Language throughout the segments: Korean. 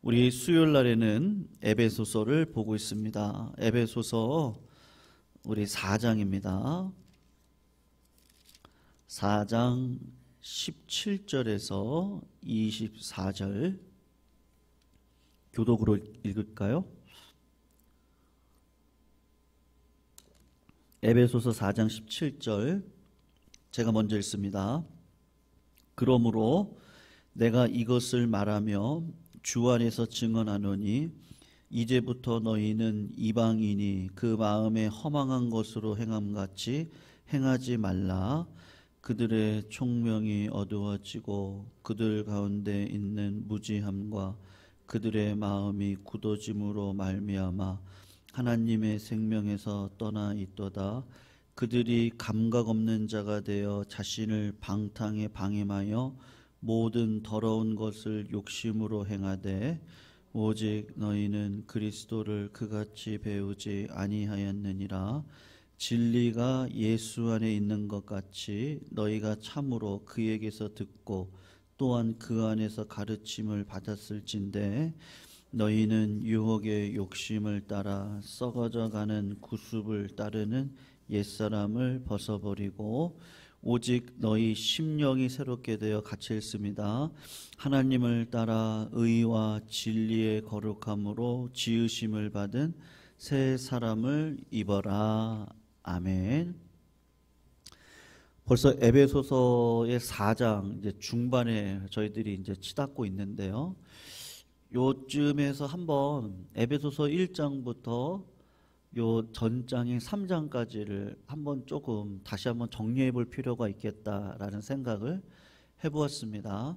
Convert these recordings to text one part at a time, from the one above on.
우리 수요일 날에는 에베소서를 보고 있습니다. 에베소서 우리 4장입니다. 4장 17절에서 24절 교독으로 읽을까요? 에베소서 4장 17절 제가 먼저 읽습니다. 그러므로 내가 이것을 말하며 주 안에서 증언하노니 이제부터 너희는 이방인이 그 마음에 허망한 것으로 행함같이 행하지 말라. 그들의 총명이 어두워지고 그들 가운데 있는 무지함과 그들의 마음이 굳어짐으로 말미암아 하나님의 생명에서 떠나 있도다. 그들이 감각 없는 자가 되어 자신을 방탕에 방임하여 모든 더러운 것을 욕심으로 행하되 오직 너희는 그리스도를 그같이 배우지 아니하였느니라. 진리가 예수 안에 있는 것 같이 너희가 참으로 그에게서 듣고 또한 그 안에서 가르침을 받았을진데 너희는 유혹의 욕심을 따라 썩어져 가는 구습을 따르는 옛사람을 벗어버리고 오직 너희 심령이 새롭게 되어 갇혀있습니다. 하나님을 따라 의와 진리의 거룩함으로 지으심을 받은 새 사람을 입어라. 아멘. 벌써 에베소서의 4장 이제 중반에 저희들이 이제 치닫고 있는데요. 요쯤에서 한번 에베소서 1장부터 요 전장인 3장까지를 한번 조금 다시 한번 정리해 볼 필요가 있겠다라는 생각을 해보았습니다.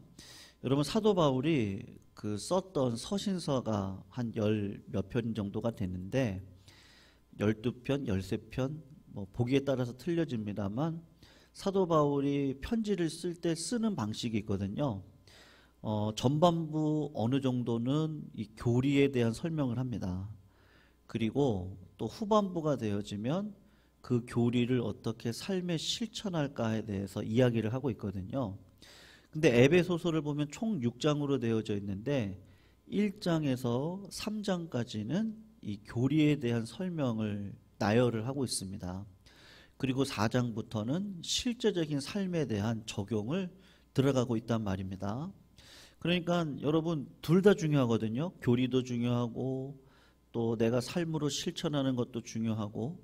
여러분, 사도 바울이 그 썼던 서신서가 한 열 몇 편 정도가 되는데 12편, 13편 뭐 보기에 따라서 틀려집니다만 사도 바울이 편지를 쓸 때 쓰는 방식이 있거든요. 전반부 어느 정도는 이 교리에 대한 설명을 합니다. 그리고 또 후반부가 되어지면 그 교리를 어떻게 삶에 실천할까에 대해서 이야기를 하고 있거든요. 근데 에베소서를 보면 총 6장으로 되어져 있는데 1장에서 3장까지는 이 교리에 대한 설명을 나열을 하고 있습니다. 그리고 4장부터는 실제적인 삶에 대한 적용을 들어가고 있단 말입니다. 그러니까 여러분, 둘 다 중요하거든요. 교리도 중요하고 또 내가 삶으로 실천하는 것도 중요하고,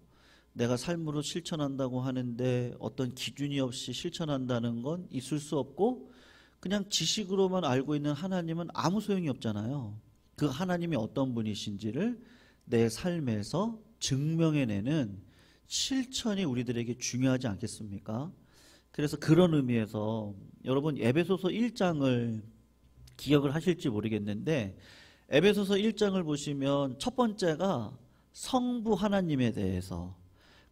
내가 삶으로 실천한다고 하는데 어떤 기준이 없이 실천한다는 건 있을 수 없고, 그냥 지식으로만 알고 있는 하나님은 아무 소용이 없잖아요. 그 하나님이 어떤 분이신지를 내 삶에서 증명해내는 실천이 우리들에게 중요하지 않겠습니까? 그래서 그런 의미에서 여러분, 에베소서 1장을 기억을 하실지 모르겠는데 에베소서 1장을 보시면 첫 번째가 성부 하나님에 대해서,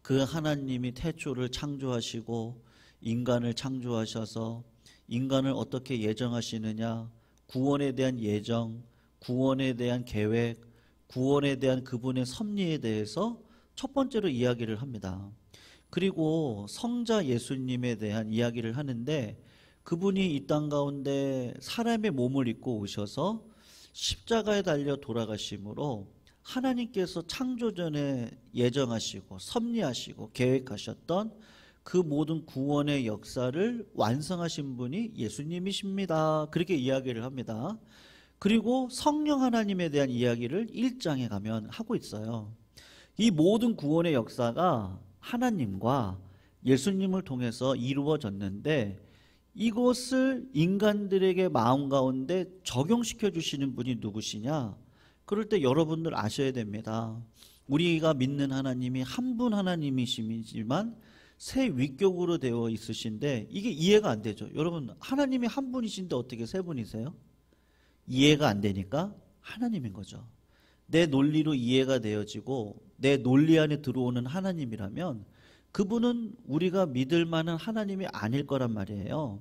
그 하나님이 태초를 창조하시고 인간을 창조하셔서 인간을 어떻게 예정하시느냐, 구원에 대한 예정, 구원에 대한 계획, 구원에 대한 그분의 섭리에 대해서 첫 번째로 이야기를 합니다. 그리고 성자 예수님에 대한 이야기를 하는데 그분이 이 땅 가운데 사람의 몸을 입고 오셔서 십자가에 달려 돌아가심으로 하나님께서 창조전에 예정하시고 섭리하시고 계획하셨던 그 모든 구원의 역사를 완성하신 분이 예수님이십니다. 그렇게 이야기를 합니다. 그리고 성령 하나님에 대한 이야기를 1장에 가면 하고 있어요. 이 모든 구원의 역사가 하나님과 예수님을 통해서 이루어졌는데 이것을 인간들에게 마음 가운데 적용시켜 주시는 분이 누구시냐? 그럴 때 여러분들 아셔야 됩니다. 우리가 믿는 하나님이 한 분 하나님이시지만 세 위격으로 되어 있으신데 이게 이해가 안 되죠. 여러분, 하나님이 한 분이신데 어떻게 세 분이세요? 이해가 안 되니까 하나님인 거죠. 내 논리로 이해가 되어지고 내 논리 안에 들어오는 하나님이라면 그분은 우리가 믿을 만한 하나님이 아닐 거란 말이에요.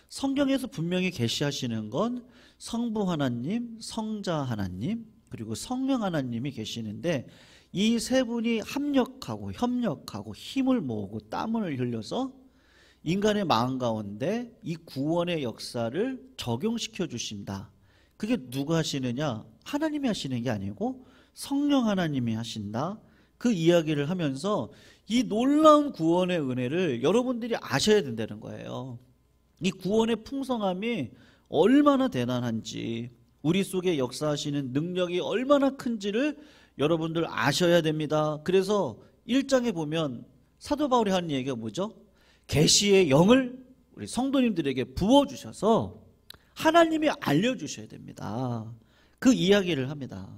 성경에서 분명히 계시하시는 건 성부 하나님, 성자 하나님, 그리고 성령 하나님이 계시는데 이 세 분이 합력하고 협력하고 힘을 모으고 땀을 흘려서 인간의 마음 가운데 이 구원의 역사를 적용시켜 주신다. 그게 누가 하시느냐? 하나님이 하시는 게 아니고 성령 하나님이 하신다. 그 이야기를 하면서 이 놀라운 구원의 은혜를 여러분들이 아셔야 된다는 거예요. 이 구원의 풍성함이 얼마나 대단한지, 우리 속에 역사하시는 능력이 얼마나 큰지를 여러분들 아셔야 됩니다. 그래서 1장에 보면 사도 바울이 하는 얘기가 뭐죠? 계시의 영을 우리 성도님들에게 부어주셔서 하나님이 알려주셔야 됩니다. 그 이야기를 합니다.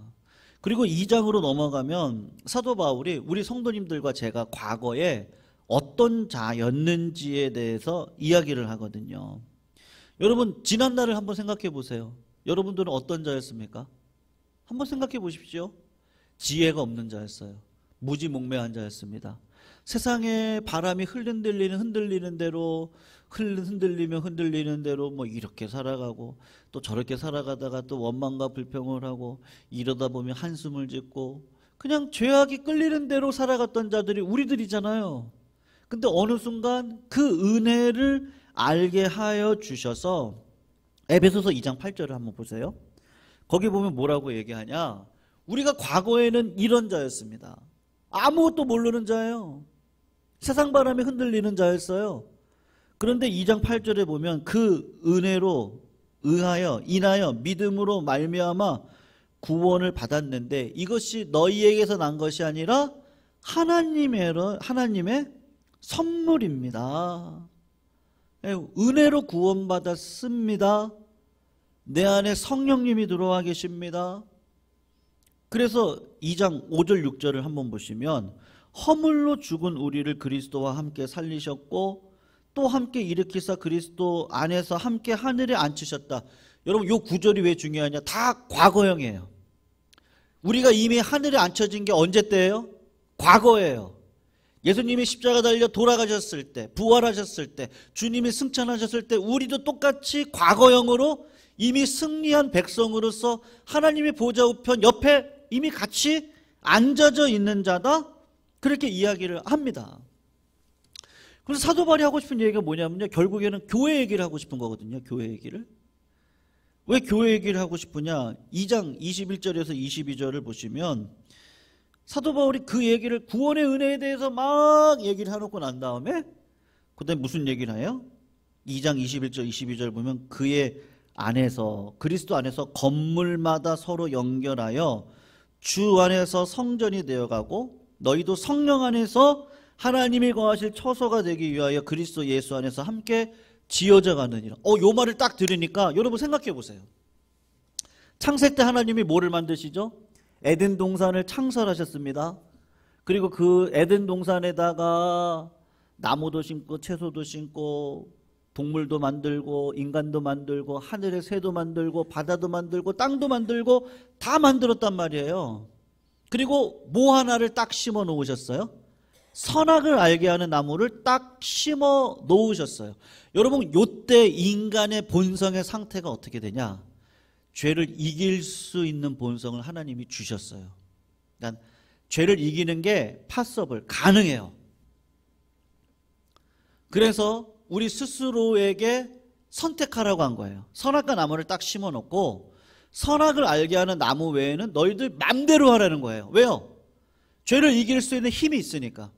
그리고 2장으로 넘어가면 사도 바울이 우리 성도님들과 제가 과거에 어떤 자였는지에 대해서 이야기를 하거든요. 여러분 지난날을 한번 생각해 보세요. 여러분들은 어떤 자였습니까? 한번 생각해 보십시오. 지혜가 없는 자였어요. 무지몽매한 자였습니다. 세상에 바람이 흔들리는 대로 흔들리는 대로 뭐 이렇게 살아가고 또 저렇게 살아가다가 또 원망과 불평을 하고 이러다 보면 한숨을 짓고 그냥 죄악이 끌리는 대로 살아갔던 자들이 우리들이잖아요. 근데 어느 순간 그 은혜를 알게 하여 주셔서 에베소서 2장 8절을 한번 보세요. 거기 보면 뭐라고 얘기하냐? 우리가 과거에는 이런 자였습니다. 아무것도 모르는 자예요. 세상 바람에 흔들리는 자였어요. 그런데 2장 8절에 보면 그 은혜로 인하여 믿음으로 말미암아 구원을 받았는데 이것이 너희에게서 난 것이 아니라 하나님의 선물입니다. 은혜로 구원받았습니다. 내 안에 성령님이 들어와 계십니다. 그래서 2장 5절 6절을 한번 보시면 허물로 죽은 우리를 그리스도와 함께 살리셨고 또 함께 일으키사 그리스도 안에서 함께 하늘에 앉히셨다. 여러분 이 구절이 왜 중요하냐? 다 과거형이에요. 우리가 이미 하늘에 앉혀진 게 언제 때예요? 과거예요. 예수님이 십자가 달려 돌아가셨을 때, 부활하셨을 때, 주님이 승천하셨을 때 우리도 똑같이 과거형으로 이미 승리한 백성으로서 하나님의 보좌 우편 옆에 이미 같이 앉아져 있는 자다. 그렇게 이야기를 합니다. 그래서 사도 바울이 하고 싶은 얘기가 뭐냐면요, 결국에는 교회 얘기를 하고 싶은 거거든요. 교회 얘기를. 왜 교회 얘기를 하고 싶으냐? 2장 21절에서 22절을 보시면 사도 바울이 그 얘기를 구원의 은혜에 대해서 막 얘기를 해놓고 난 다음에 그 다음에 무슨 얘기를 해요? 2장 21절 22절 보면 그의 안에서, 그리스도 안에서 건물마다 서로 연결하여 주 안에서 성전이 되어가고 너희도 성령 안에서 하나님이 거하실 처소가 되기 위하여 그리스도 예수 안에서 함께 지어져 가느니라. 요 말을 딱 들으니까 여러분 생각해 보세요. 창세 때 하나님이 뭐를 만드시죠? 에덴 동산을 창설하셨습니다. 그리고 그 에덴 동산에다가 나무도 심고 채소도 심고 동물도 만들고 인간도 만들고 하늘의 새도 만들고 바다도 만들고 땅도 만들고 다 만들었단 말이에요. 그리고 뭐 하나를 딱 심어 놓으셨어요? 선악을 알게 하는 나무를 딱 심어 놓으셨어요. 여러분 요때 인간의 본성의 상태가 어떻게 되냐? 죄를 이길 수 있는 본성을 하나님이 주셨어요. 그러니까 죄를 이기는 게 파서블 가능해요. 그래서 우리 스스로에게 선택하라고 한 거예요. 선악과 나무를 딱 심어 놓고 선악을 알게 하는 나무 외에는 너희들 맘대로 하라는 거예요. 왜요? 죄를 이길 수 있는 힘이 있으니까.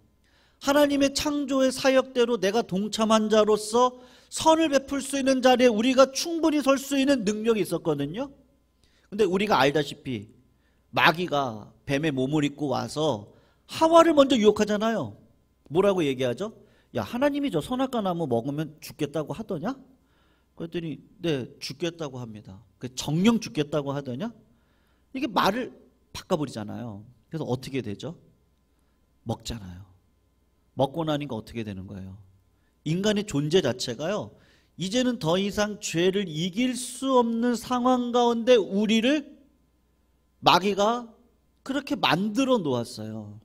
하나님의 창조의 사역대로 내가 동참한 자로서 선을 베풀 수 있는 자리에 우리가 충분히 설 수 있는 능력이 있었거든요. 근데 우리가 알다시피 마귀가 뱀의 몸을 입고 와서 하와를 먼저 유혹하잖아요. 뭐라고 얘기하죠? 야, 하나님이 저 선악과 나무 먹으면 죽겠다고 하더냐? 그랬더니 네, 죽겠다고 합니다. 정령 죽겠다고 하더냐? 이게 말을 바꿔버리잖아요. 그래서 어떻게 되죠? 먹잖아요. 먹고 나니까 어떻게 되는 거예요? 인간의 존재 자체가요, 이제는 더 이상 죄를 이길 수 없는 상황 가운데 우리를 마귀가 그렇게 만들어 놓았어요.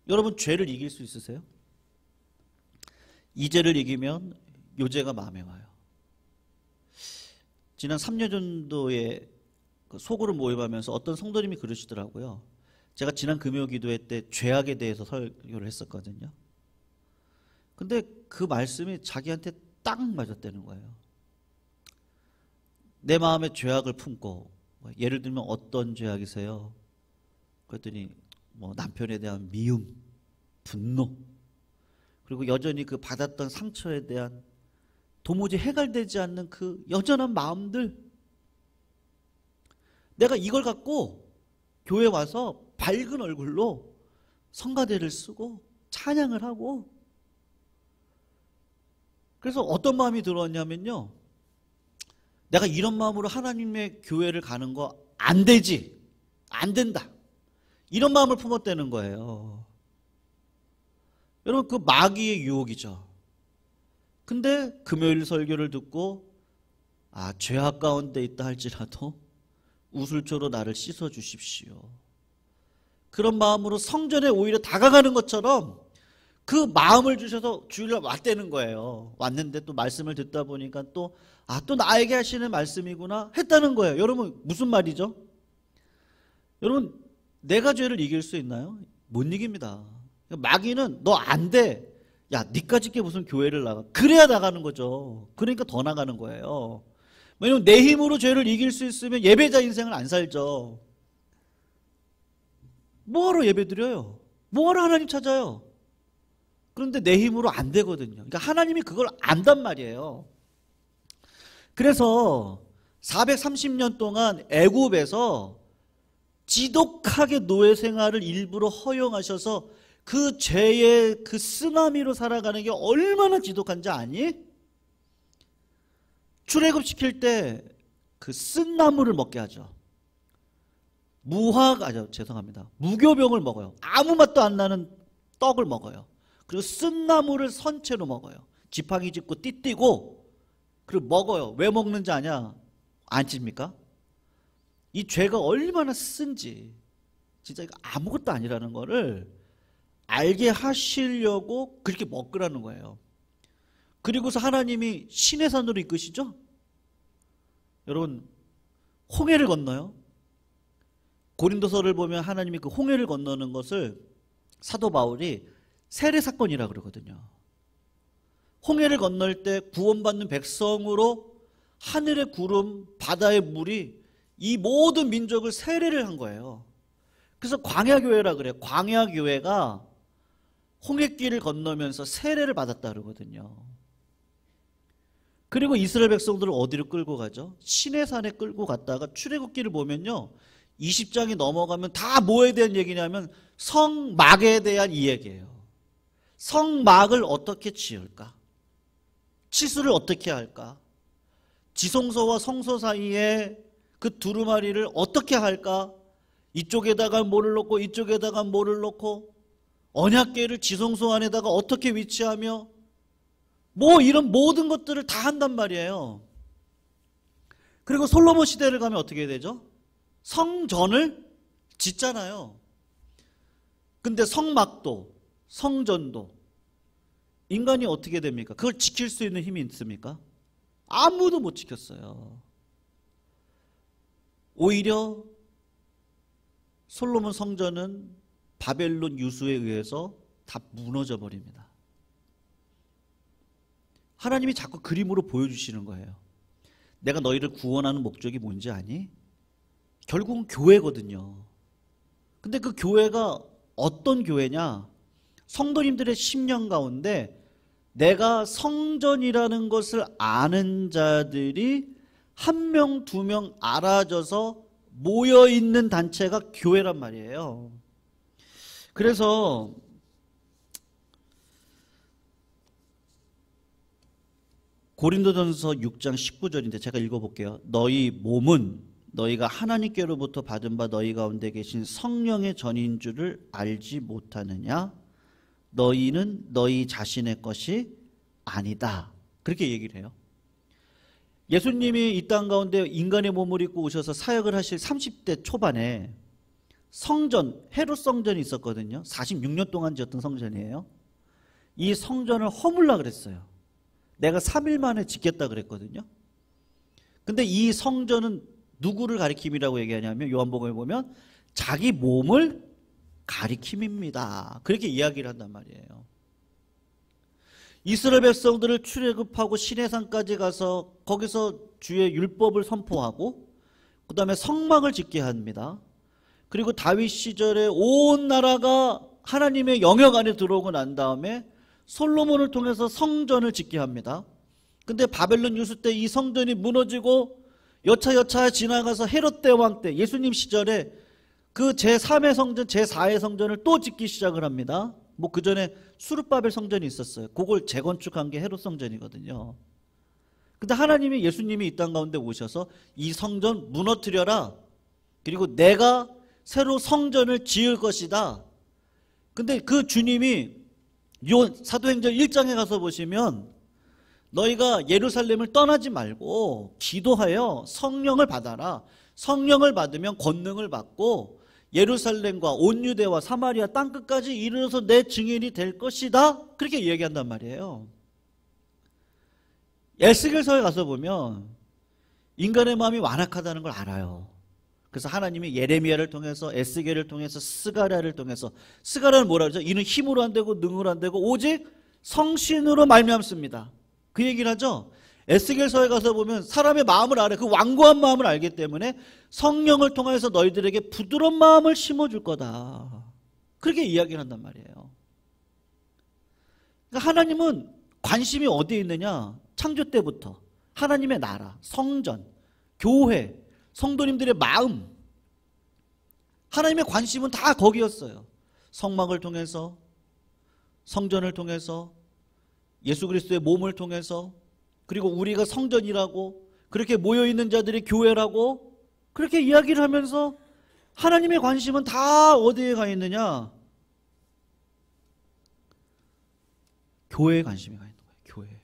여러분 죄를 이길 수 있으세요? 이 죄를 이기면 요 죄가 마음에 와요. 지난 3년 정도에 소그룹 모임하면서 어떤 성도님이 그러시더라고요. 제가 지난 금요 기도회 때 죄악에 대해서 설교를 했었거든요. 근데 그 말씀이 자기한테 딱 맞았다는 거예요. 내 마음에 죄악을 품고, 예를 들면 어떤 죄악이세요? 그랬더니 뭐 남편에 대한 미움, 분노, 그리고 여전히 그 받았던 상처에 대한 도무지 해결되지 않는 그 여전한 마음들, 내가 이걸 갖고 교회 와서 밝은 얼굴로 성가대를 쓰고 찬양을 하고, 그래서 어떤 마음이 들었냐면요, 내가 이런 마음으로 하나님의 교회를 가는 거 안 되지, 안 된다, 이런 마음을 품었다는 거예요. 여러분, 그 마귀의 유혹이죠. 근데 금요일 설교를 듣고 죄악 가운데 있다 할지라도 우슬초로 나를 씻어 주십시오, 그런 마음으로 성전에 오히려 다가가는 것처럼 그 마음을 주셔서 주일날 왔다는 거예요. 왔는데 또 말씀을 듣다 보니까 또 나에게 하시는 말씀이구나 했다는 거예요. 여러분, 무슨 말이죠? 여러분, 내가 죄를 이길 수 있나요? 못 이깁니다. 마귀는 너 안 돼, 야 니까짓 게 무슨 교회를 나가, 그래야 나가는 거죠. 그러니까 더 나가는 거예요. 왜냐면 내 힘으로 죄를 이길 수 있으면 예배자 인생을 안 살죠. 뭐하러 예배 드려요? 뭐하러 하나님 찾아요? 그런데 내 힘으로 안 되거든요. 그러니까 하나님이 그걸 안단 말이에요. 그래서 430년 동안 애굽에서 지독하게 노예 생활을 일부러 허용하셔서 그 죄의 그 쓰나미로 살아가는 게 얼마나 지독한지 아니? 출애굽시킬 때 그 쓴 나물을 먹게 하죠. 무교병을 먹어요. 아무 맛도 안 나는 떡을 먹어요. 그리고 쓴 나물을 선체로 먹어요. 지팡이 짚고 띠띠고, 그리고 먹어요. 왜 먹는지 아냐? 안 찝니까? 이 죄가 얼마나 쓴지, 진짜 이거 아무것도 아니라는 거를 알게 하시려고 그렇게 먹으라는 거예요. 그리고서 하나님이 시내산으로 이끄시죠? 여러분, 홍해를 건너요. 고린도서를 보면 하나님이 그 홍해를 건너는 것을 사도 바울이 세례사건이라 그러거든요. 홍해를 건널 때 구원받는 백성으로 하늘의 구름, 바다의 물이 이 모든 민족을 세례를 한 거예요. 그래서 광야교회라 그래요. 광야교회가 홍해길을 건너면서 세례를 받았다 그러거든요. 그리고 이스라엘 백성들을 어디로 끌고 가죠? 시내산에 끌고 갔다가 출애굽기를 보면요, 20장이 넘어가면 다 뭐에 대한 얘기냐면 성막에 대한 이야기예요. 성막을 어떻게 지을까? 치수를 어떻게 할까? 지성소와 성소 사이에 그 두루마리를 어떻게 할까? 이쪽에다가 뭐를 놓고 이쪽에다가 뭐를 놓고, 언약궤를 지성소 안에다가 어떻게 위치하며, 뭐 이런 모든 것들을 다 한단 말이에요. 그리고 솔로몬 시대를 가면 어떻게 되죠? 성전을 짓잖아요. 근데 성막도 성전도 인간이 어떻게 됩니까? 그걸 지킬 수 있는 힘이 있습니까? 아무도 못 지켰어요. 오히려 솔로몬 성전은 바벨론 유수에 의해서 다 무너져 버립니다. 하나님이 자꾸 그림으로 보여주시는 거예요. 내가 너희를 구원하는 목적이 뭔지 아니? 결국은 교회거든요. 근데 그 교회가 어떤 교회냐? 성도님들의 심령 가운데 내가 성전이라는 것을 아는 자들이 한 명, 두 명 알아져서 모여있는 단체가 교회란 말이에요. 그래서 고린도전서 6장 19절인데 제가 읽어볼게요. 너희 몸은 너희가 하나님께로부터 받은 바 너희 가운데 계신 성령의 전인 줄을 알지 못하느냐? 너희는 너희 자신의 것이 아니다. 그렇게 얘기를 해요. 예수님이 이 땅 가운데 인간의 몸을 입고 오셔서 사역을 하실 30대 초반에 성전, 헤롯 성전이 있었거든요. 46년 동안 지었던 성전이에요. 이 성전을 허물라 그랬어요. 내가 3일 만에 짓겠다 그랬거든요. 근데 이 성전은 누구를 가리킴이라고 얘기하냐면 요한복음에 보면 자기 몸을 가리킴입니다. 그렇게 이야기를 한단 말이에요. 이스라엘 백성들을 출애굽하고 시내산까지 가서 거기서 주의 율법을 선포하고 그 다음에 성막을 짓게 합니다. 그리고 다윗 시절에 온 나라가 하나님의 영역 안에 들어오고 난 다음에 솔로몬을 통해서 성전을 짓게 합니다. 근데 바벨론 유수 때 이 성전이 무너지고 여차여차 지나가서 헤롯 대왕 때 예수님 시절에 그 제3의 성전, 제4의 성전을 또 짓기 시작을 합니다. 뭐 그 전에 수르바벨 성전이 있었어요. 그걸 재건축한 게 헤롯 성전이거든요. 근데 하나님이 예수님이 이 땅 가운데 오셔서 이 성전 무너뜨려라. 그리고 내가 새로 성전을 지을 것이다. 근데 그 주님이 요 사도행전 1장에 가서 보시면 너희가 예루살렘을 떠나지 말고 기도하여 성령을 받아라. 성령을 받으면 권능을 받고 예루살렘과 온 유대와 사마리아 땅끝까지 이르러서 내 증인이 될 것이다. 그렇게 이야기한단 말이에요. 에스겔서에 가서 보면 인간의 마음이 완악하다는 걸 알아요. 그래서 하나님이 예레미야를 통해서 에스겔을 통해서 스가랴를 통해서, 스가랴는 뭐라 그러죠? 이는 힘으로 안 되고 능으로 안 되고 오직 성신으로 말미암습니다. 그 얘기를 하죠. 에스겔서에 가서 보면 사람의 마음을 알아요. 그 완고한 마음을 알기 때문에 성령을 통해서 너희들에게 부드러운 마음을 심어줄 거다. 그렇게 이야기를 한단 말이에요. 그러니까 하나님은 관심이 어디에 있느냐? 창조 때부터 하나님의 나라, 성전, 교회, 성도님들의 마음, 하나님의 관심은 다 거기였어요. 성막을 통해서, 성전을 통해서, 예수 그리스도의 몸을 통해서, 그리고 우리가 성전이라고, 그렇게 모여있는 자들이 교회라고 그렇게 이야기를 하면서 하나님의 관심은 다 어디에 가 있느냐? 교회에 관심이 가 있는 거예요. 교회예요.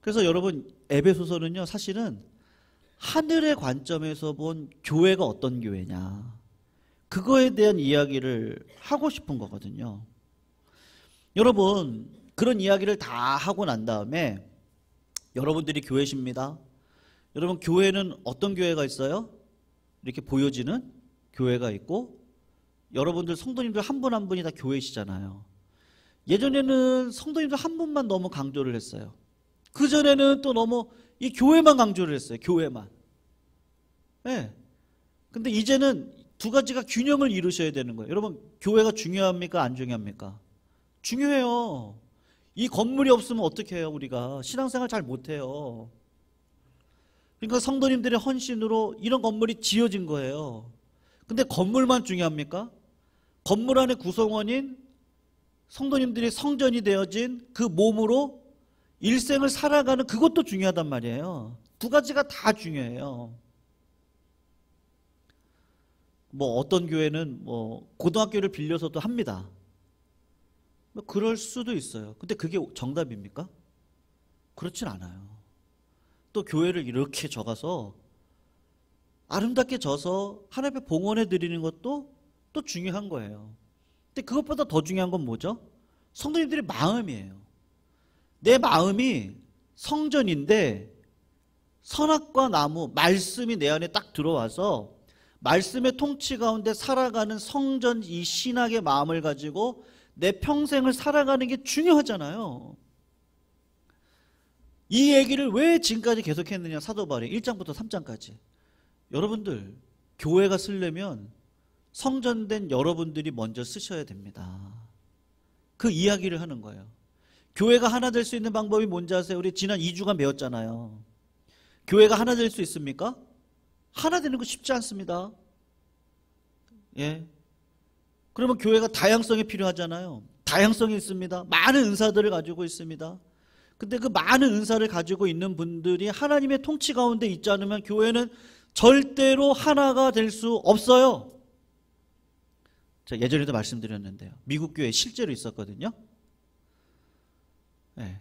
그래서 여러분, 에베소서는요 사실은 하늘의 관점에서 본 교회가 어떤 교회냐, 그거에 대한 이야기를 하고 싶은 거거든요. 여러분, 그런 이야기를 다 하고 난 다음에 여러분들이 교회십니다. 여러분, 교회는 어떤 교회가 있어요? 이렇게 보여지는 교회가 있고, 여러분들 성도님들 한 분 한 분이 다 교회시잖아요. 예전에는 성도님들 한 분만 너무 강조를 했어요. 그전에는 또 너무 이 교회만 강조를 했어요. 교회만. 네. 근데 이제는 두 가지가 균형을 이루셔야 되는 거예요. 여러분, 교회가 중요합니까? 안 중요합니까? 중요해요. 이 건물이 없으면 어떻게 해요? 우리가 신앙생활 잘 못해요. 그러니까 성도님들의 헌신으로 이런 건물이 지어진 거예요. 근데 건물만 중요합니까? 건물 안의 구성원인 성도님들이 성전이 되어진 그 몸으로 일생을 살아가는 그것도 중요하단 말이에요. 두 가지가 다 중요해요. 뭐 어떤 교회는 뭐 고등학교를 빌려서도 합니다. 뭐 그럴 수도 있어요. 근데 그게 정답입니까? 그렇진 않아요. 또 교회를 이렇게 져가서 아름답게 져서 하나님 앞에 봉헌해 드리는 것도 또 중요한 거예요. 근데 그것보다 더 중요한 건 뭐죠? 성도님들의 마음이에요. 내 마음이 성전인데 선악과 나무, 말씀이 내 안에 딱 들어와서 말씀의 통치 가운데 살아가는 성전, 이 신학의 마음을 가지고 내 평생을 살아가는 게 중요하잖아요. 이 얘기를 왜 지금까지 계속했느냐, 사도 바울이 1장부터 3장까지. 여러분들, 교회가 쓰려면 성전된 여러분들이 먼저 쓰셔야 됩니다. 그 이야기를 하는 거예요. 교회가 하나 될 수 있는 방법이 뭔지 아세요? 우리 지난 2주간 배웠잖아요. 교회가 하나 될 수 있습니까? 하나 되는 거 쉽지 않습니다. 예. 그러면 교회가 다양성이 필요하잖아요. 다양성이 있습니다. 많은 은사들을 가지고 있습니다. 근데 그 많은 은사를 가지고 있는 분들이 하나님의 통치 가운데 있지 않으면 교회는 절대로 하나가 될 수 없어요. 제가 예전에도 말씀드렸는데요. 미국 교회에 실제로 있었거든요. 네.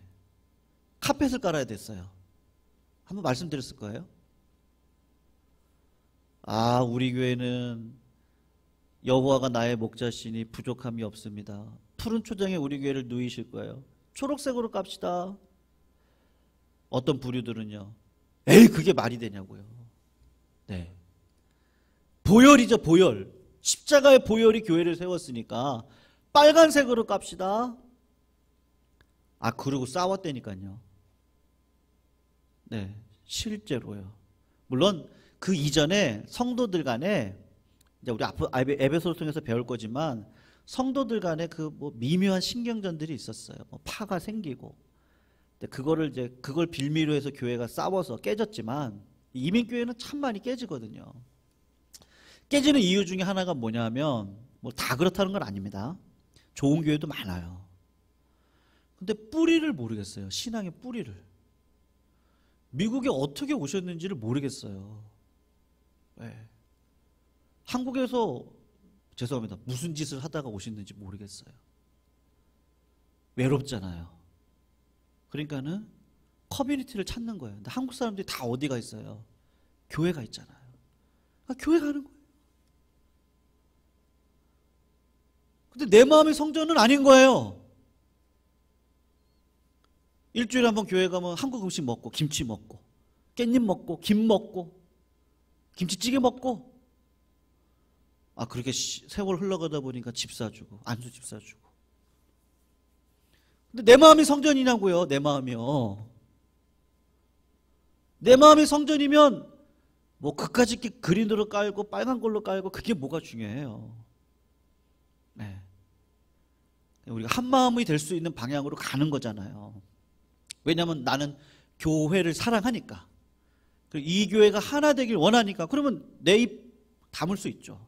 카펫을 깔아야 됐어요. 한번 말씀드렸을 거예요. 아, 우리 교회는 여호와가 나의 목자시니 부족함이 없습니다. 푸른 초장에 우리 교회를 누이실 거예요. 초록색으로 깝시다. 어떤 부류들은요, 에이, 그게 말이 되냐고요. 네. 보혈이죠, 보혈. 십자가의 보혈이 교회를 세웠으니까 빨간색으로 깝시다. 아, 그러고 싸웠다니까요. 네, 실제로요. 물론 그 이전에 성도들 간에 이제 우리 앞으로 에베소를 통해서 배울 거지만 성도들 간에 그 뭐 미묘한 신경전들이 있었어요. 뭐 파가 생기고. 근데 그걸 빌미로 해서 교회가 싸워서 깨졌지만 이민교회는 참 많이 깨지거든요. 깨지는 이유 중에 하나가 뭐냐면 뭐 다 그렇다는 건 아닙니다. 좋은 교회도 많아요. 근데 뿌리를 모르겠어요. 신앙의 뿌리를. 미국에 어떻게 오셨는지를 모르겠어요. 네. 한국에서 죄송합니다. 무슨 짓을 하다가 오셨는지 모르겠어요. 외롭잖아요. 그러니까는 커뮤니티를 찾는 거예요. 근데 한국 사람들이 다 어디가 있어요? 교회가 있잖아요. 교회 가는 거예요. 근데 내 마음의 성전은 아닌 거예요. 일주일에 한 번 교회 가면 한국 음식 먹고 김치 먹고 깻잎 먹고 김 먹고 김치찌개 먹고 그렇게 세월 흘러가다 보니까 집 사주고 안수 집 사주고. 근데 내 마음이 성전이냐고요. 내 마음이요. 내 마음이 성전이면 뭐 그까짓 게 그린으로 깔고 빨간 걸로 깔고 그게 뭐가 중요해요. 네. 우리가 한 마음이 될 수 있는 방향으로 가는 거잖아요. 왜냐하면 나는 교회를 사랑하니까. 그리고 이 교회가 하나 되길 원하니까. 그러면 내 입 담을 수 있죠.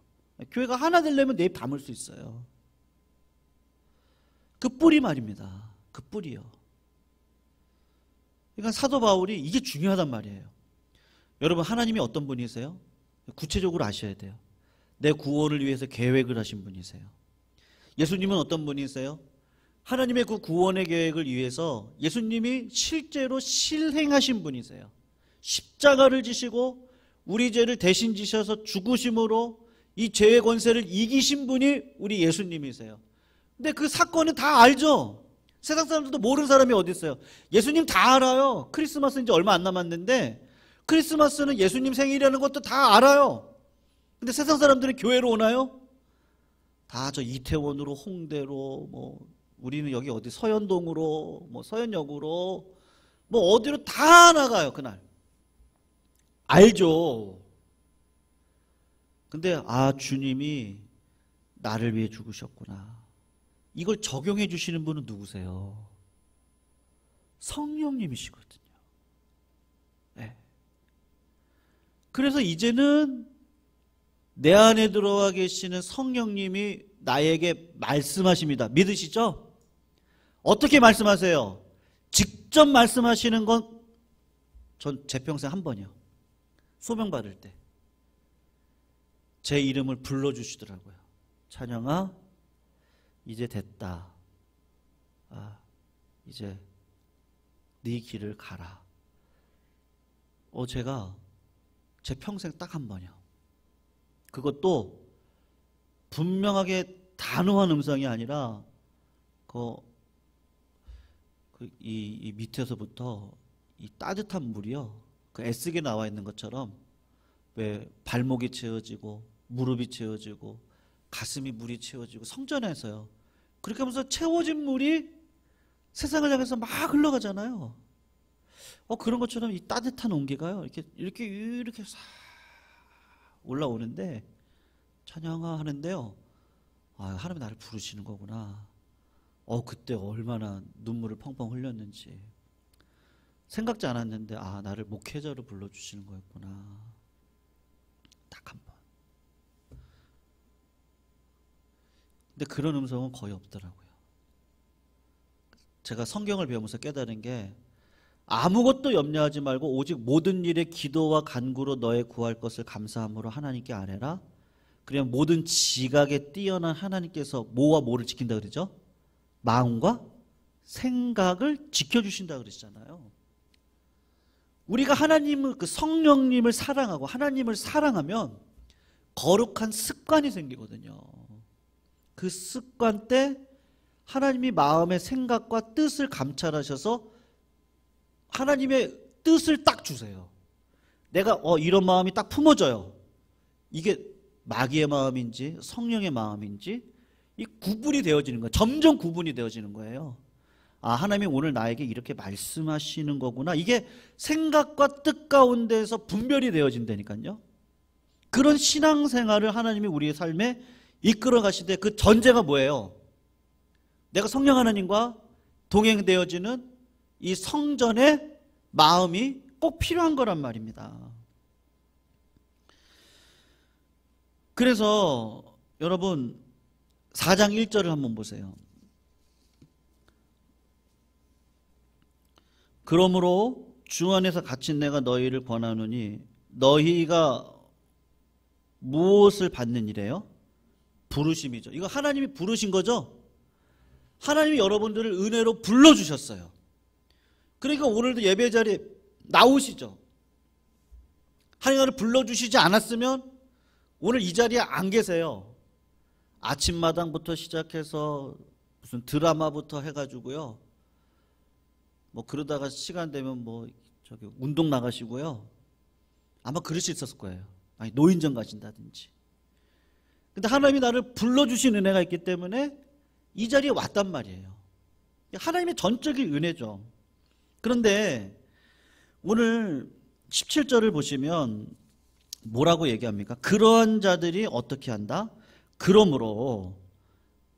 교회가 하나 되려면 내 입 담을 수 있어요. 그 뿌리 말입니다. 그 뿌리요. 그러니까 사도 바울이 이게 중요하단 말이에요. 여러분, 하나님이 어떤 분이세요? 구체적으로 아셔야 돼요. 내 구원을 위해서 계획을 하신 분이세요. 예수님은 어떤 분이세요? 하나님의 그 구원의 계획을 위해서 예수님이 실제로 실행하신 분이세요. 십자가를 지시고 우리 죄를 대신 지셔서 죽으심으로 이 죄의 권세를 이기신 분이 우리 예수님이세요. 근데 그 사건은 다 알죠? 세상 사람들도 모르는 사람이 어디 있어요? 예수님 다 알아요. 크리스마스 이제 얼마 안 남았는데 크리스마스는 예수님 생일이라는 것도 다 알아요. 근데 세상 사람들은 교회로 오나요? 다 저 이태원으로, 홍대로, 뭐 우리는 여기 어디 서현동으로, 뭐 서현역으로, 뭐 어디로 다 나가요. 그날 알죠. 근데 주님이 나를 위해 죽으셨구나. 이걸 적용해 주시는 분은 누구세요? 성령님이시거든요. 네. 그래서 이제는 내 안에 들어와 계시는 성령님이 나에게 말씀하십니다. 믿으시죠? 어떻게 말씀하세요? 직접 말씀하시는 건 전 제 평생 한 번이요. 소명 받을 때 제 이름을 불러주시더라고요. 찬영아, 이제 됐다. 이제 네 길을 가라. 제가 제 평생 딱 한 번이요. 그것도 분명하게 단호한 음성이 아니라 이 밑에서부터 이 따뜻한 물이요. 그 애쓰게 나와 있는 것처럼 왜 발목이 채워지고 무릎이 채워지고 가슴이 물이 채워지고 성전에서요. 그렇게 하면서 채워진 물이 세상을 향해서 막 흘러가잖아요. 그런 것처럼 이 따뜻한 온기가요. 이렇게 싹 올라오는데 찬양아 하는데요. 하나님이 나를 부르시는 거구나. 그때 얼마나 눈물을 펑펑 흘렸는지 생각지 않았는데 나를 목회자로 불러주시는 거였구나. 딱 한 번. 근데 그런 음성은 거의 없더라고요. 제가 성경을 배우면서 깨달은 게 아무것도 염려하지 말고 오직 모든 일에 기도와 간구로 너의 구할 것을 감사함으로 하나님께 아뢰라. 그냥 모든 지각에 뛰어난 하나님께서 뭐와 뭐를 지킨다 그러죠? 마음과 생각을 지켜주신다 그러시잖아요. 우리가 하나님을, 그 성령님을 사랑하고 하나님을 사랑하면 거룩한 습관이 생기거든요. 그 습관 때 하나님이 마음의 생각과 뜻을 감찰하셔서 하나님의 뜻을 딱 주세요. 내가 이런 마음이 딱 품어져요. 이게 마귀의 마음인지 성령의 마음인지 이 구분이 되어지는 거예요. 점점 구분이 되어지는 거예요. 아, 하나님이 오늘 나에게 이렇게 말씀하시는 거구나. 이게 생각과 뜻 가운데서 분별이 되어진다니까요. 그런 신앙생활을 하나님이 우리의 삶에 이끌어 가시되 그 전제가 뭐예요? 내가 성령 하나님과 동행되어지는 이 성전의 마음이 꼭 필요한 거란 말입니다. 그래서 여러분 4장 1절을 한번 보세요. 그러므로 주 안에서 갇힌 내가 너희를 권하노니 너희가 무엇을 받는 이래요? 부르심이죠. 이거 하나님이 부르신 거죠? 하나님이 여러분들을 은혜로 불러주셨어요. 그러니까 오늘도 예배 자리에 나오시죠. 하나님을 불러주시지 않았으면 오늘 이 자리에 안 계세요. 아침마당부터 시작해서 무슨 드라마부터 해가지고요. 뭐 그러다가 시간 되면 뭐 저기 운동 나가시고요. 아마 그럴 수 있었을 거예요. 아니 노인정 가신다든지. 근데 하나님이 나를 불러주신 은혜가 있기 때문에 이 자리에 왔단 말이에요. 하나님의 전적인 은혜죠. 그런데 오늘 17절을 보시면 뭐라고 얘기합니까? 그러한 자들이 어떻게 한다? 그러므로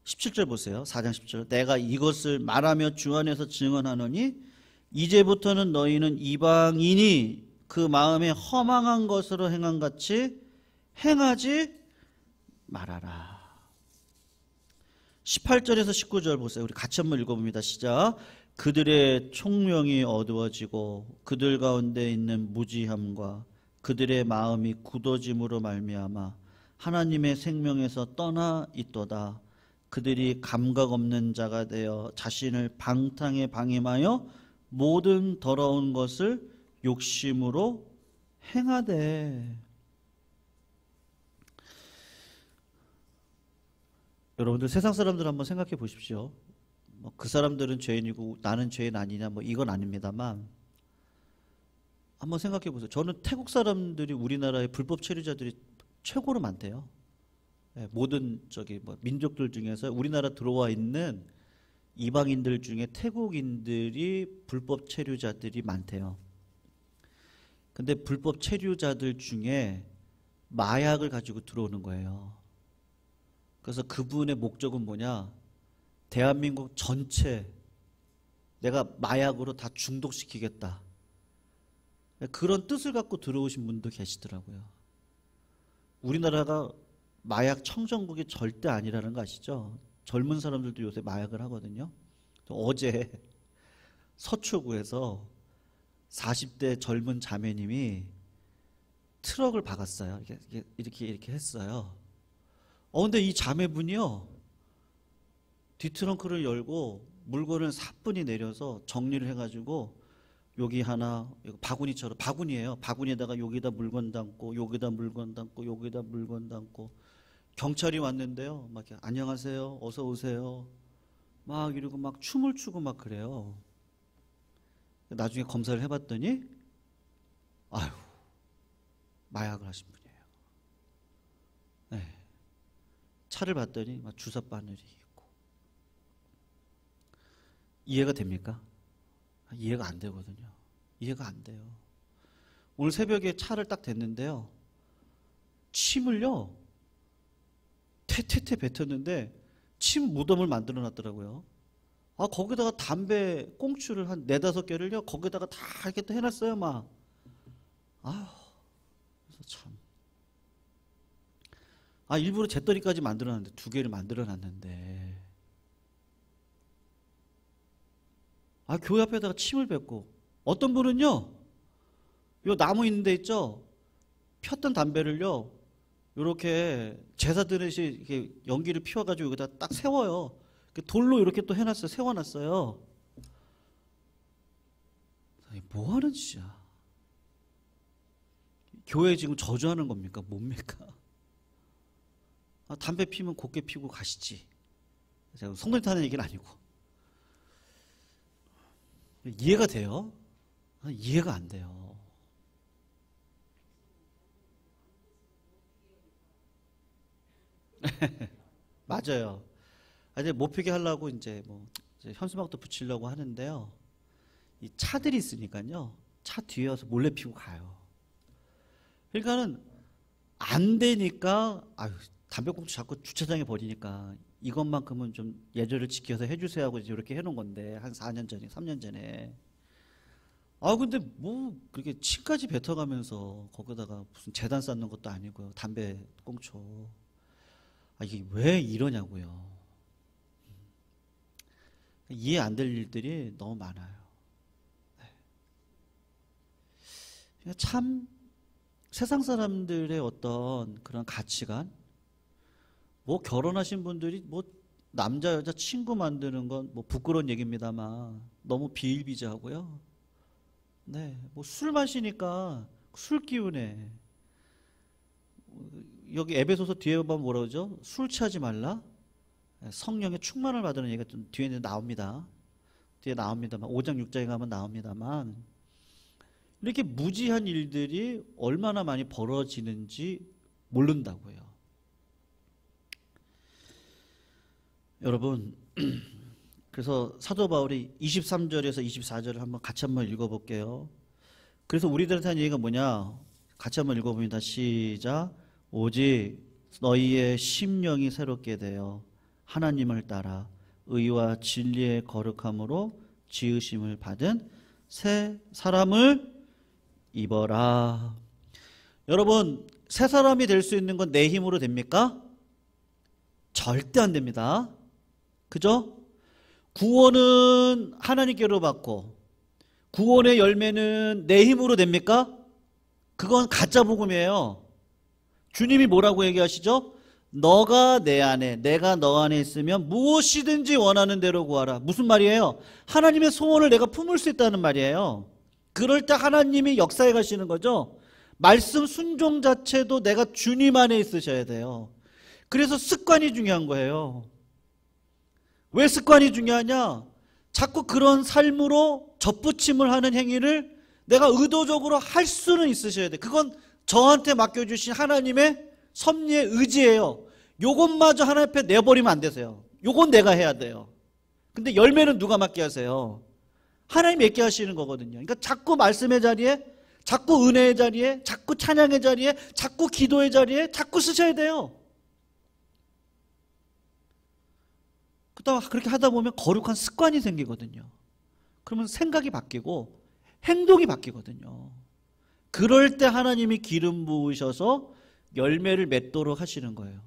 17절 보세요. 4장 10절. 내가 이것을 말하며 주 안에서 증언하노니 이제부터는 너희는 이방인이 그 마음에 허망한 것으로 행한 같이 행하지 말아라. 18절에서 19절 보세요. 우리 같이 한번 읽어봅니다. 시작. 그들의 총명이 어두워지고 그들 가운데 있는 무지함과 그들의 마음이 굳어짐으로 말미암아 하나님의 생명에서 떠나 있도다. 그들이 감각 없는 자가 되어 자신을 방탕에 방임하여 모든 더러운 것을 욕심으로 행하되. 여러분들 세상 사람들 한번 생각해 보십시오. 그 사람들은 죄인이고 나는 죄인 아니냐 뭐 이건 아닙니다만 한번 생각해 보세요. 저는 태국 사람들이 우리나라의 불법 체류자들이 최고로 많대요. 모든 저기 뭐 민족들 중에서 우리나라 들어와 있는 이방인들 중에 태국인들이 불법 체류자들이 많대요. 근데 불법 체류자들 중에 마약을 가지고 들어오는 거예요. 그래서 그분의 목적은 뭐냐? 대한민국 전체 내가 마약으로 다 중독시키겠다. 그런 뜻을 갖고 들어오신 분도 계시더라고요. 우리나라가 마약 청정국이 절대 아니라는 거 아시죠? 젊은 사람들도 요새 마약을 하거든요. 어제 서초구에서 40대 젊은 자매님이 트럭을 박았어요. 이렇게 했어요. 근데 이 자매분이요, 뒷트렁크를 열고 물건을 사뿐히 내려서 정리를 해가지고 여기 하나, 바구니처럼, 바구니예요. 바구니에다가 여기다 물건 담고 여기다 물건 담고 여기다 물건 담고. 경찰이 왔는데요, 막 안녕하세요, 어서 오세요, 막 이러고 막 춤을 추고 막 그래요. 나중에 검사를 해봤더니 아유, 마약을 하신 분이에요. 네. 차를 봤더니 막 주사 바늘이 있고. 이해가 됩니까? 이해가 안 되거든요. 이해가 안 돼요. 오늘 새벽에 차를 딱 댔는데요, 침을요 태태태 뱉었는데 침 무덤을 만들어 놨더라고요. 거기다가 담배 꽁초를 한 4-5개를요 거기다가 다 이렇게 또 해놨어요. 막 그래서 참 일부러 재떨이까지 만들어 놨는데 2개를 만들어 놨는데 교회 앞에다가 침을 뱉고, 어떤 분은요 요 나무 있는 데 있죠, 폈던 담배를요 이렇게 제사 드듯이 이렇게 연기를 피워가지고 여기다 딱 세워요. 돌로 이렇게 또 해놨어요. 세워놨어요. 뭐 하는 짓이야? 교회 지금 저주하는 겁니까? 뭡니까? 담배 피면 곱게 피고 가시지. 제가 성도님 하는 얘기는 아니고. 이해가 돼요? 이해가 안 돼요. 맞아요. 이제 못 피게 하려고 이제 뭐 이제 현수막도 붙이려고 하는데요. 이 차들이 있으니까요. 차 뒤에 와서 몰래 피고 가요. 그러니까는 안 되니까 아유, 담배꽁초 자꾸 주차장에 버리니까 이것만큼은 좀 예절을 지켜서 해주세요 하고 이렇게 해놓은 건데 한 4년 전에 3년 전에 아 근데 뭐 그렇게 침까지 뱉어가면서 거기다가 무슨 재단 쌓는 것도 아니고요. 담배꽁초 아 이게 왜 이러냐고요. 이해 안 될 일들이 너무 많아요. 네. 참 세상 사람들의 어떤 그런 가치관 뭐 결혼하신 분들이 뭐 남자 여자 친구 만드는 건 뭐 부끄러운 얘기입니다만 너무 비일비재하고요. 네, 뭐 술 마시니까 술 기운에 여기 에베소서 뒤에 보면 뭐라 그러죠? 술 취하지 말라. 성령의 충만을 받으는 얘기가 좀 뒤에 나옵니다. 뒤에 나옵니다만 5장 6장에 가면 나옵니다만 이렇게 무지한 일들이 얼마나 많이 벌어지는지 모른다고요. 여러분 그래서 사도 바울이 23절에서 24절을 한번 같이 한번 읽어볼게요. 그래서 우리들한테 하는 얘기가 뭐냐? 같이 한번 읽어봅니다. 시작. 오직 너희의 심령이 새롭게 되어 하나님을 따라 의와 진리의 거룩함으로 지으심을 받은 새 사람을 입어라. 여러분 새 사람이 될 수 있는 건 내 힘으로 됩니까? 절대 안 됩니다. 그죠? 구원은 하나님께로 받고 구원의 열매는 내 힘으로 됩니까? 그건 가짜 복음이에요. 주님이 뭐라고 얘기하시죠? 너가 내 안에 내가 너 안에 있으면 무엇이든지 원하는 대로 구하라. 무슨 말이에요? 하나님의 소원을 내가 품을 수 있다는 말이에요. 그럴 때 하나님이 역사해 가시는 거죠. 말씀 순종 자체도 내가 주님 안에 있으셔야 돼요. 그래서 습관이 중요한 거예요. 왜 습관이 중요하냐? 자꾸 그런 삶으로 접붙임을 하는 행위를 내가 의도적으로 할 수는 있으셔야 돼. 그건 저한테 맡겨주신 하나님의 섭리의 의지예요. 요것마저 하나님 앞에 내버리면 안 되세요. 요건 내가 해야 돼요. 근데 열매는 누가 맡게 하세요? 하나님 맺게 하시는 거거든요. 그러니까 자꾸 말씀의 자리에, 자꾸 은혜의 자리에, 자꾸 찬양의 자리에, 자꾸 기도의 자리에 자꾸 쓰셔야 돼요. 그러다 그렇게 하다 보면 거룩한 습관이 생기거든요. 그러면 생각이 바뀌고 행동이 바뀌거든요. 그럴 때 하나님이 기름 부으셔서 열매를 맺도록 하시는 거예요.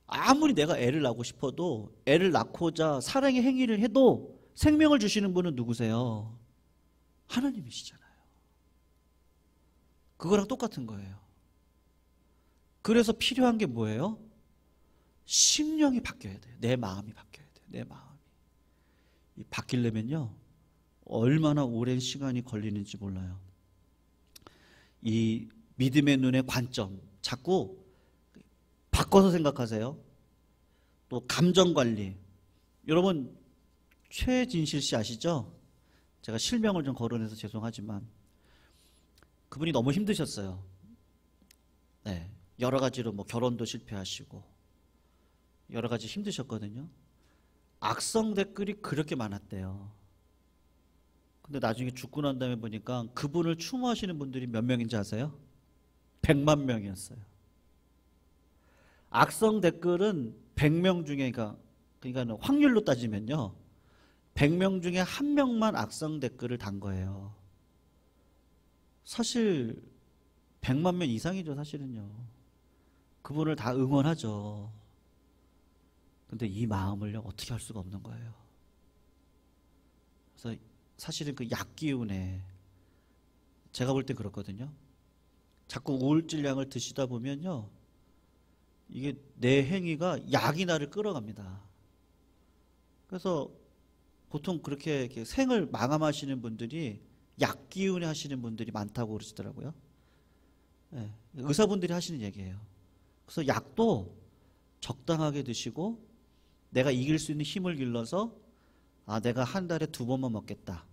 아무리 내가 애를 낳고 싶어도 애를 낳고자 사랑의 행위를 해도 생명을 주시는 분은 누구세요? 하나님이시잖아요. 그거랑 똑같은 거예요. 그래서 필요한 게 뭐예요? 심령이 바뀌어야 돼요. 내 마음이 바뀌어야 돼요. 내 마음이. 바뀌려면요 얼마나 오랜 시간이 걸리는지 몰라요. 이 믿음의 눈의 관점 자꾸 바꿔서 생각하세요. 또 감정관리. 여러분 최진실 씨 아시죠? 제가 실명을 좀 거론해서 죄송하지만 그분이 너무 힘드셨어요. 네, 여러 가지로 뭐 결혼도 실패하시고 여러 가지 힘드셨거든요. 악성 댓글이 그렇게 많았대요. 근데 나중에 죽고 난 다음에 보니까 그분을 추모하시는 분들이 몇 명인지 아세요? 100만 명이었어요. 악성 댓글은 100명 중에 그러니까 확률로 따지면요 100명 중에 1명만 악성 댓글을 단 거예요. 사실 100만 명 이상이죠. 사실은요. 그분을 다 응원하죠. 근데 이 마음을요 어떻게 할 수가 없는 거예요. 그래서 사실은 그 약기운에 제가 볼 때 그렇거든요. 자꾸 우울질량을 드시다 보면요 이게 내 행위가 약이 나를 끌어갑니다. 그래서 보통 그렇게 생을 마감하시는 분들이 약기운에 하시는 분들이 많다고 그러시더라고요. 네, 의사분들이 하시는 얘기예요. 그래서 약도 적당하게 드시고 내가 이길 수 있는 힘을 길러서 내가 한 달에 2번만 먹겠다.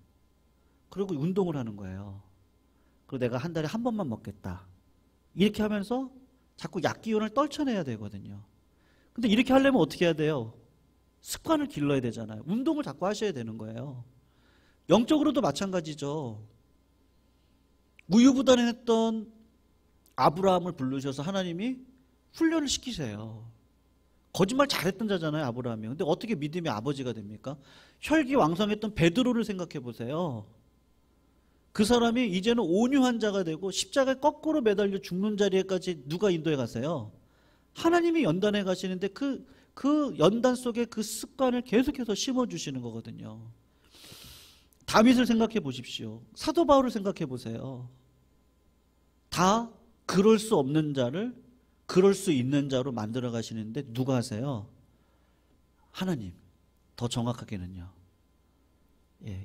그리고 운동을 하는 거예요. 그리고 내가 한 달에 1번만 먹겠다. 이렇게 하면서 자꾸 약기운을 떨쳐내야 되거든요. 근데 이렇게 하려면 어떻게 해야 돼요? 습관을 길러야 되잖아요. 운동을 자꾸 하셔야 되는 거예요. 영적으로도 마찬가지죠. 우유부단했던 아브라함을 부르셔서 하나님이 훈련을 시키세요. 거짓말 잘했던 자잖아요, 아브라함이. 근데 어떻게 믿음의 아버지가 됩니까? 혈기왕성했던 베드로를 생각해 보세요. 그 사람이 이제는 온유한 자가 되고 십자가에 거꾸로 매달려 죽는 자리에까지 누가 인도해 가세요? 하나님이 연단해 가시는데 그 연단 속에 그 습관을 계속해서 심어주시는 거거든요. 다윗을 생각해 보십시오. 사도 바울을 생각해 보세요. 다 그럴 수 없는 자를 그럴 수 있는 자로 만들어 가시는데 누가 하세요? 하나님. 더 정확하게는요.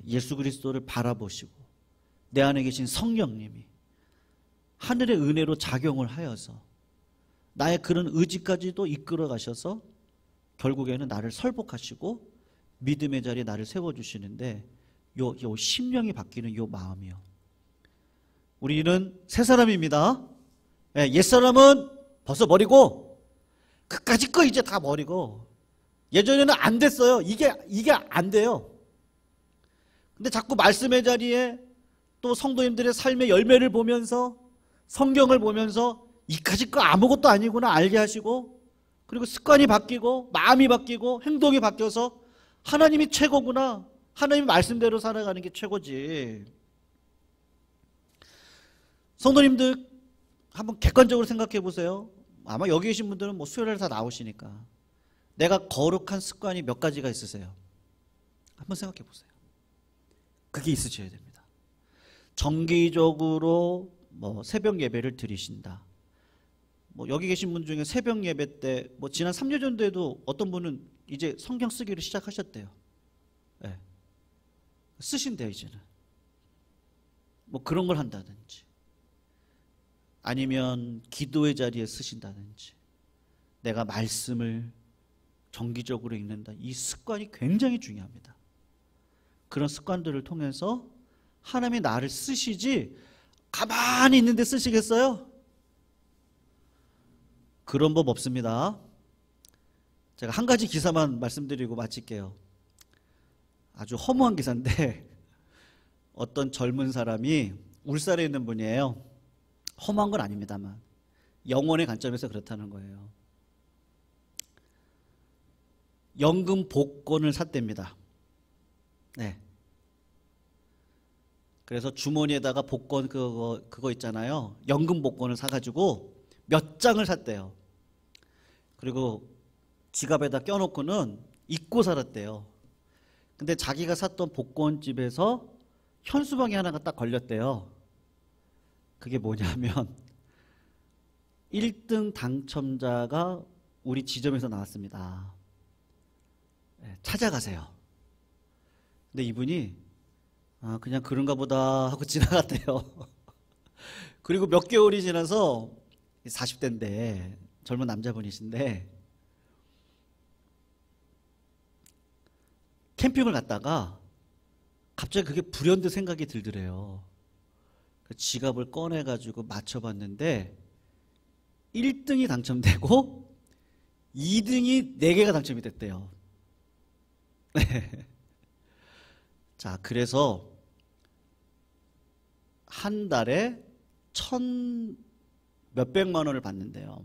예수 그리스도를 바라보시고 내 안에 계신 성령님이 하늘의 은혜로 작용을 하여서 나의 그런 의지까지도 이끌어 가셔서 결국에는 나를 설복하시고 믿음의 자리에 나를 세워주시는데 요 심령이 바뀌는 요 마음이요. 우리는 새 사람입니다. 옛사람은 벌써 버리고 그까짓 거 이제 다 버리고 예전에는 안 됐어요. 이게 안 돼요. 근데 자꾸 말씀의 자리에 또 성도님들의 삶의 열매를 보면서 성경을 보면서 이까짓 거 아무것도 아니구나 알게 하시고 그리고 습관이 바뀌고 마음이 바뀌고 행동이 바뀌어서 하나님이 최고구나. 하나님 말씀대로 살아가는 게 최고지. 성도님들 한번 객관적으로 생각해 보세요. 아마 여기 계신 분들은 뭐 수요일에 다 나오시니까 내가 거룩한 습관이 몇 가지가 있으세요? 한번 생각해 보세요. 그게 있으셔야 됩니다. 정기적으로 뭐 새벽 예배를 드리신다. 뭐 여기 계신 분 중에 새벽 예배 때 뭐 지난 3년 전에도 어떤 분은 이제 성경 쓰기를 시작하셨대요. 네. 쓰신대요 이제는. 뭐 그런 걸 한다든지 아니면 기도의 자리에 쓰신다든지 내가 말씀을 정기적으로 읽는다. 이 습관이 굉장히 중요합니다. 그런 습관들을 통해서 하나님이 나를 쓰시지 가만히 있는데 쓰시겠어요? 그런 법 없습니다. 제가 한 가지 기사만 말씀드리고 마칠게요. 아주 허무한 기사인데 어떤 젊은 사람이 울산에 있는 분이에요. 허무한 건 아닙니다만 영혼의 관점에서 그렇다는 거예요. 연금 복권을 샀답니다. 네. 그래서 주머니에다가 복권 그거 있잖아요. 연금 복권을 사가지고 몇 장을 샀대요. 그리고 지갑에다 껴놓고는 잊고 살았대요. 근데 자기가 샀던 복권집에서 현수막이 하나가 딱 걸렸대요. 그게 뭐냐면 1등 당첨자가 우리 지점에서 나왔습니다. 찾아가세요. 근데 이분이 그냥 그런가 보다 하고 지나갔대요. 그리고 몇 개월이 지나서 40대인데 젊은 남자분이신데 캠핑을 갔다가 갑자기 그게 불현듯 생각이 들더래요. 지갑을 꺼내가지고 맞춰봤는데 1등이 당첨되고 2등이 4개가 당첨이 됐대요. 자, 그래서 한 달에 1,000 몇백만 원을 받는데요.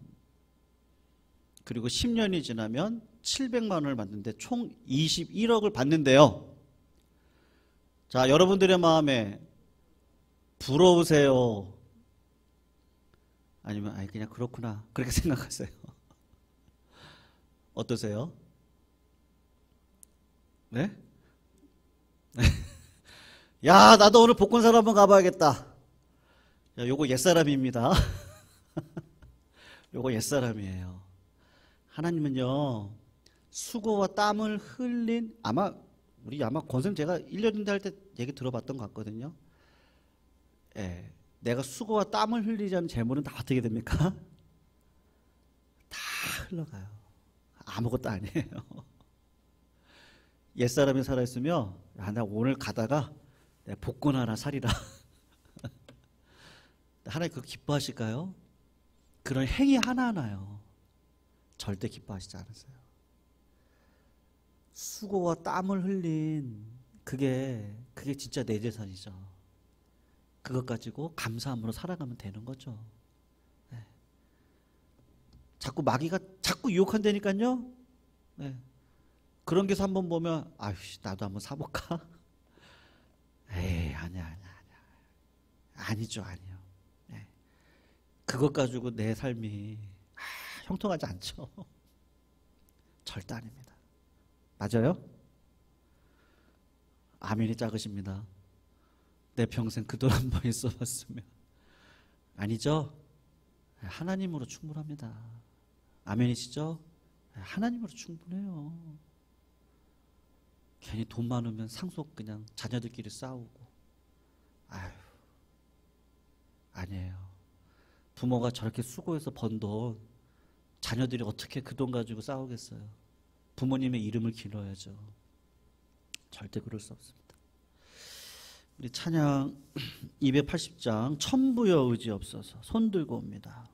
그리고 10년이 지나면 700만 원을 받는데 총 21억을 받는데요. 자, 여러분들의 마음에 부러우세요? 아니면 그냥 그렇구나 그렇게 생각하세요? 어떠세요? 네? 야, 나도 오늘 복권 사러 한번 가봐야겠다. 야, 요거 옛사람입니다. 요거 옛사람이에요. 하나님은요 수고와 땀을 흘린 우리 권생 제가 1년인데 할 때 얘기 들어봤던 것 같거든요. 내가 수고와 땀을 흘리지 않은 재물은 다 어떻게 됩니까? 다 흘러가요. 아무것도 아니에요. 옛사람이 살아있으며 나 오늘 가다가 내가 복권 하나 사리라. 하나님 그거 기뻐하실까요? 그런 행위 하나하나요. 절대 기뻐하시지 않으세요. 수고와 땀을 흘린 그게 진짜 내 재산이죠. 그것 가지고 감사함으로 살아가면 되는 거죠. 네. 자꾸 마귀가 자꾸 유혹한다니까요. 네. 그런 게서 한번 보면 아유 나도 한번 사볼까? 에이 아니야. 아니죠 아니요. 네. 그것 가지고 내 삶이 형통하지 않죠. 절대 아닙니다. 맞아요? 아멘이 작으십니다. 내 평생 그 돈 한 번에 써봤으면. 아니죠? 하나님으로 충분합니다. 아멘이시죠? 하나님으로 충분해요. 괜히 돈 많으면 상속 그냥 자녀들끼리 싸우고. 아유, 아니에요. 부모가 저렇게 수고해서 번 돈, 자녀들이 어떻게 그 돈 가지고 싸우겠어요? 부모님의 이름을 길러야죠. 절대 그럴 수 없습니다. 우리 찬양 280장 천부여 의지 없어서 손 들고 옵니다.